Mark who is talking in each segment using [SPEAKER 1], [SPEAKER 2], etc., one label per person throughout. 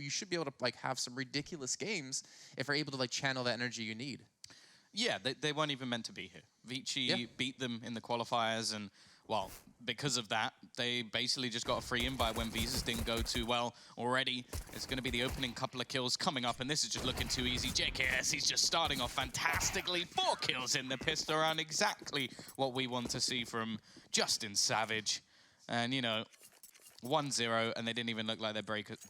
[SPEAKER 1] you should be able to like have some ridiculous games if you're able to like channel that energy you need.
[SPEAKER 2] Yeah, they weren't even meant to be here. Vici beat them in the qualifiers, and well, because of that, they basically just got a free invite when Visas didn't go too well already. It's going to be the opening couple of kills coming up, and this is just looking too easy. JKS, he's just starting off fantastically. 4 kills in the pistol round, exactly what we want to see from Justin Savage. And, you know, 1-0, and they didn't even look like they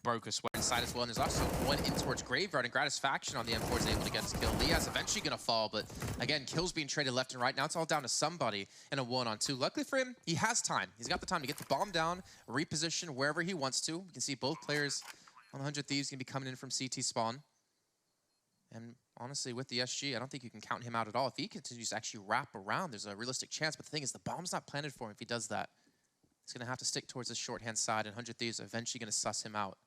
[SPEAKER 2] broke a sweat.
[SPEAKER 1] Inside as well, and there's also one in towards Graveyard, and Gratisfaction on the M4 is able to get his kill. Lia's eventually going to fall, but again, kills being traded left and right. Now it's all down to somebody in a 1-on-2. Luckily for him, he has time. He's got the time to get the bomb down, reposition wherever he wants to. You can see both players on 100 Thieves going to be coming in from CT spawn. And honestly, with the SG, I don't think you can count him out at all. If he continues to actually wrap around, there's a realistic chance. But the thing is, the bomb's not planted for him if he does that. He's going to have to stick towards the short-hand side, and 100 Thieves are eventually going to suss him out.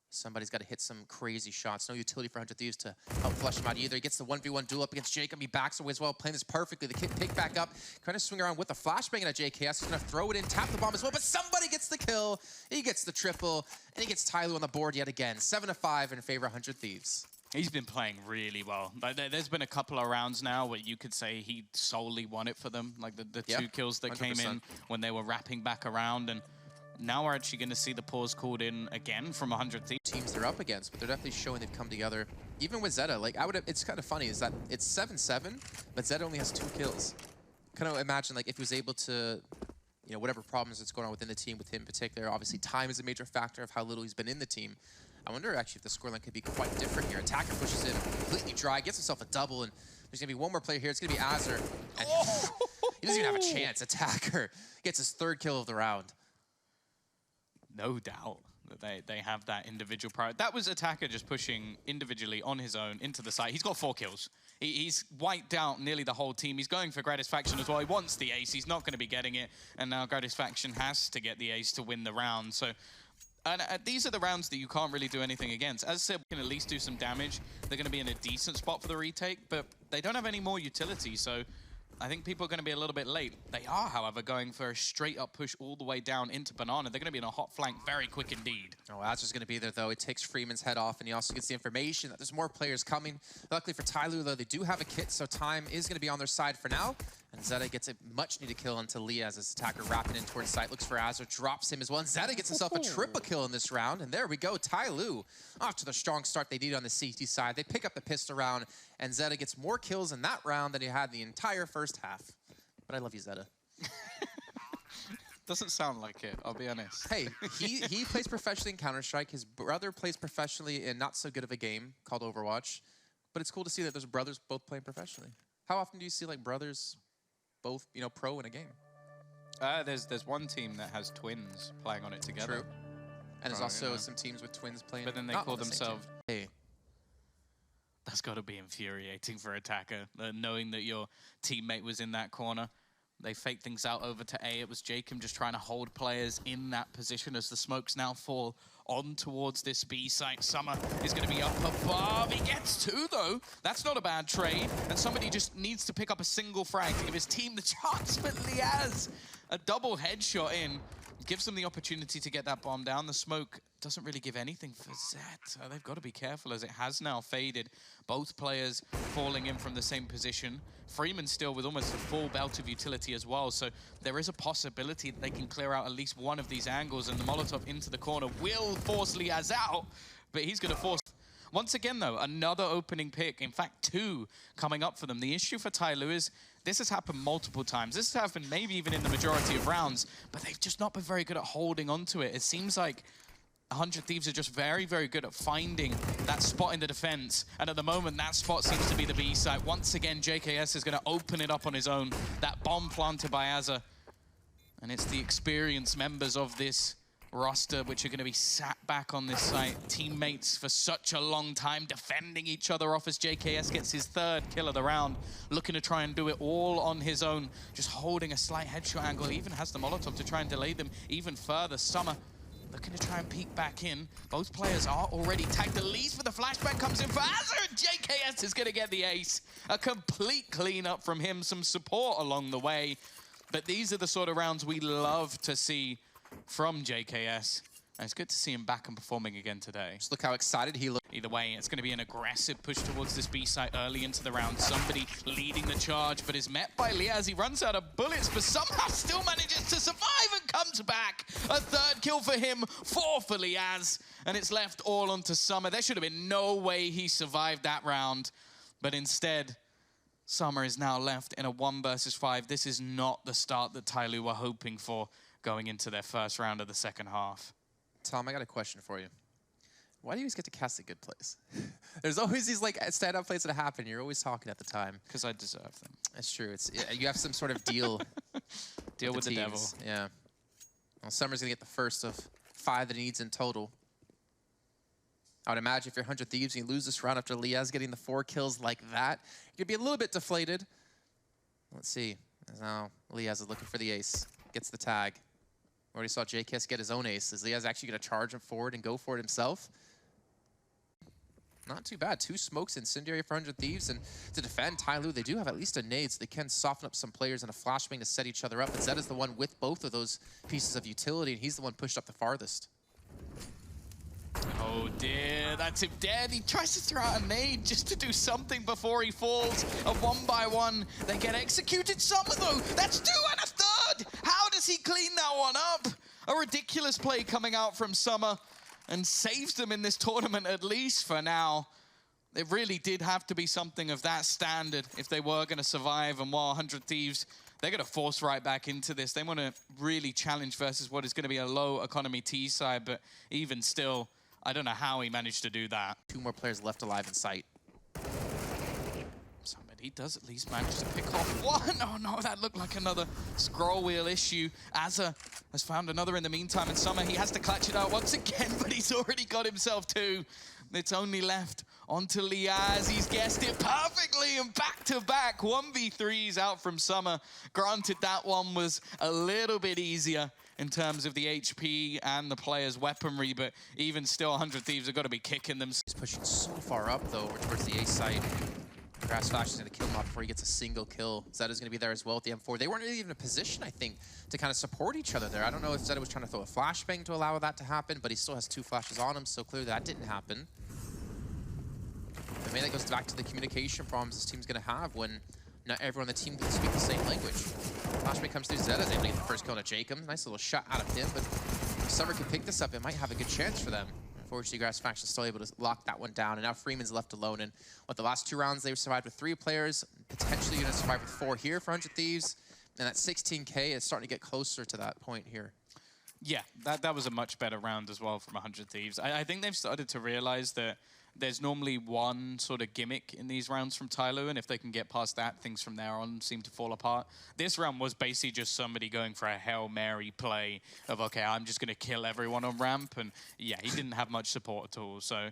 [SPEAKER 1] Somebody's got to hit some crazy shots. No utility for 100 Thieves to help flush him out either. He gets the 1v1 duel up against Jacob. He backs away as well, playing this perfectly. The kick pick back up, trying to swing around with the flashbang at JKS. He's going to throw it in, tap the bomb as well, but somebody gets the kill. He gets the triple, and he gets TyLoo on the board yet again. 7-5 in favor of 100 Thieves.
[SPEAKER 2] He's been playing really well. Like, there's been a couple of rounds now where you could say he solely won it for them. Like the 2 kills that 100%. Came in when they were wrapping back around, and now we're actually going to see the pause called in again from 100 Thieves.
[SPEAKER 1] Teams they're up against, but they're definitely showing they've come together. Even with Zeta, like it's kind of funny is that it's 7-7, but Zeta only has 2 kills. Kind of imagine like if he was able to, you know, whatever problems that's going on within the team with him in particular. Obviously, time is a major factor of how little he's been in the team. I wonder actually if the scoreline could be quite different here. Attacker pushes in completely dry, gets himself a double, and there's going to be one more player here. It's going to be Azur. And he doesn't even have a chance. Attacker gets his 3rd kill of the round.
[SPEAKER 2] No doubt that they have that individual priority. That was Attacker just pushing individually on his own into the site. He's got 4 kills. He's wiped out nearly the whole team. He's going for Gratisfaction as well. He wants the ace. He's not going to be getting it. And now Gratisfaction has to get the ace to win the round. So and these are the rounds that you can't really do anything against. As I said, we can at least do some damage. They're going to be in a decent spot for the retake, but they don't have any more utility. So I think people are going to be a little bit late. They are, however, going for a straight-up push all the way down into Banana. They're going to be in a hot flank very quick indeed. Oh, Azur's going to be there, though. It takes Freeman's head off, and he also gets the information that there's more players coming. Luckily for TyLoo, though, they do have a kit, so time is going to be on their side for now. And Zeta gets a much-needed kill into Lia as his attacker wrapping in towards site. Looks for Azur, drops him as well. And Zeta gets himself a triple kill in this round. And there we go. TyLoo, off to the strong start they need on the CT side. They pick up the pistol round, and Zeta gets more kills in that round than he had the entire first half. But I love you, Zeta. Doesn't sound like it, I'll be honest.
[SPEAKER 1] Hey, he plays professionally in Counter-Strike. His brother plays professionally in not so good of a game called Overwatch. But it's cool to see that there's brothers both playing professionally. How often do you see like brothers both, you know, pro in a game?
[SPEAKER 2] There's one team that has twins playing on it together.
[SPEAKER 1] True. And there's also some teams with twins playing.
[SPEAKER 2] But then they call themselves. Hey. That's got to be infuriating for Attacker, knowing that your teammate was in that corner. They faked things out over to A. It was Jacob just trying to hold players in that position as the smokes now fall on towards this B site. Summer is going to be up above. He gets 2, though. That's not a bad trade. And somebody just needs to pick up a single frag to give his team the chance. But Liaz, a double headshot in, gives them the opportunity to get that bomb down. The smoke doesn't really give anything for Zet. They've got to be careful as it has now faded. Both players falling in from the same position. Freeman still with almost a full belt of utility as well. So there is a possibility that they can clear out at least one of these angles, and the Molotov into the corner will force Liaz out, but he's going to force... Once again, though, another opening pick. In fact, 2 coming up for them. The issue for TyLoo is this has happened multiple times. This has happened maybe even in the majority of rounds, but they've just not been very good at holding onto it. It seems like 100 Thieves are just very, very good at finding that spot in the defense. And at the moment, that spot seems to be the B site. Once again, JKS is going to open it up on his own. That bomb planted by Azur. And it's the experienced members of this roster which are going to be sat back on this site. Teammates for such a long time defending each other off as JKS gets his 3rd kill of the round. Looking to try and do it all on his own. Just holding a slight headshot angle. He even has the Molotov to try and delay them even further. Summer looking to try and peek back in. Both players are already tagged. The lead for the flashbang comes in for Azur. JKS is going to get the ace. A complete cleanup from him. Some support along the way. But these are the sort of rounds we love to see from JKS. And it's good to see him back and performing again today.
[SPEAKER 1] Just look how excited he looks.
[SPEAKER 2] Either way, it's going to be an aggressive push towards this B site early into the round. Somebody leading the charge, but is met by Liaz. He runs out of bullets, but somehow still manages to survive and comes back. A third kill for him, 4 for Liaz. And it's left all onto Summer. There should have been no way he survived that round. But instead, Summer is now left in a 1 versus 5. This is not the start that TyLoo were hoping for going into their first round of the second half.
[SPEAKER 1] Tom, I got a question for you. Why do you always get to cast the good plays? There's always these like stand-up plays that happen. You're always talking at the time.
[SPEAKER 2] Because I deserve them.
[SPEAKER 1] That's true. You have some sort of deal.
[SPEAKER 2] Deal with the devil.
[SPEAKER 1] Yeah. Well, Summer's gonna get the first of 5 that he needs in total. I would imagine if you're 100 Thieves and you lose this round after Liaz getting the 4 kills like that, you'd be a little bit deflated. Let's see. Now Liaz is looking for the ace. Gets the tag. Already saw JKS get his own ace. Is Liaz actually going to charge him forward and go for it himself? Not too bad. 2 smokes incendiary for 100 Thieves. And to defend TyLoo, they do have at least a nade, so they can soften up some players and a flashbang to set each other up. But Zed is the one with both of those pieces of utility, and he's the one pushed up the farthest.
[SPEAKER 2] Oh dear, that's him dead. He tries to throw out a nade just to do something before he falls. A 1-by-1. They get executed. Summer though, that's 2 and a third. How does he clean that one up? A ridiculous play coming out from Summer and saves them in this tournament, at least for now. It really did have to be something of that standard if they were going to survive. And while 100 Thieves, they're going to force right back into this. They want to really challenge versus what is going to be a low economy T side, but even still, I don't know how he managed to do that.
[SPEAKER 1] 2 more players left alive in sight.
[SPEAKER 2] He does at least manage to pick off one. Oh no, that looked like another scroll wheel issue. Azza has found another in the meantime, and Summer, he has to clutch it out once again, but he's already got himself 2. It's only left onto Liaz. He's guessed it perfectly, and back-to-back 1v3s out from Summer. Granted, that one was a little bit easier in terms of the HP and the player's weaponry, but even still, 100 Thieves have got to be kicking them.
[SPEAKER 1] He's pushing so far up, though, towards the A site. Grass Flash is going to kill him off before he gets a single kill. Zed is going to be there as well with the M4. They weren't really even in a position, I think, to kind of support each other there. I don't know if Zed was trying to throw a flashbang to allow that to happen, but he still has 2 flashes on him, so clearly that didn't happen. But maybe that goes back to the communication problems this team's going to have when not everyone on the team can speak the same language. Flashbang comes through, Zed is able to get the first kill on Jacob. Nice little shot out of him, but if Summer can pick this up, it might have a good chance for them. Unfortunately, Grass Faction is still able to lock that one down, and now Freeman's left alone. And what the last 2 rounds, they survived with 3 players, potentially going to survive with 4 here for 100 Thieves. And that 16K is starting to get closer to that point here.
[SPEAKER 2] Yeah, that was a much better round as well from 100 Thieves. I think they've started to realize that there's normally one sort of gimmick in these rounds from TyLoo, and if they can get past that, things from there on seem to fall apart. This round was basically just somebody going for a Hail Mary play of, okay, I'm just going to kill everyone on ramp, and yeah, he didn't have much support at all. So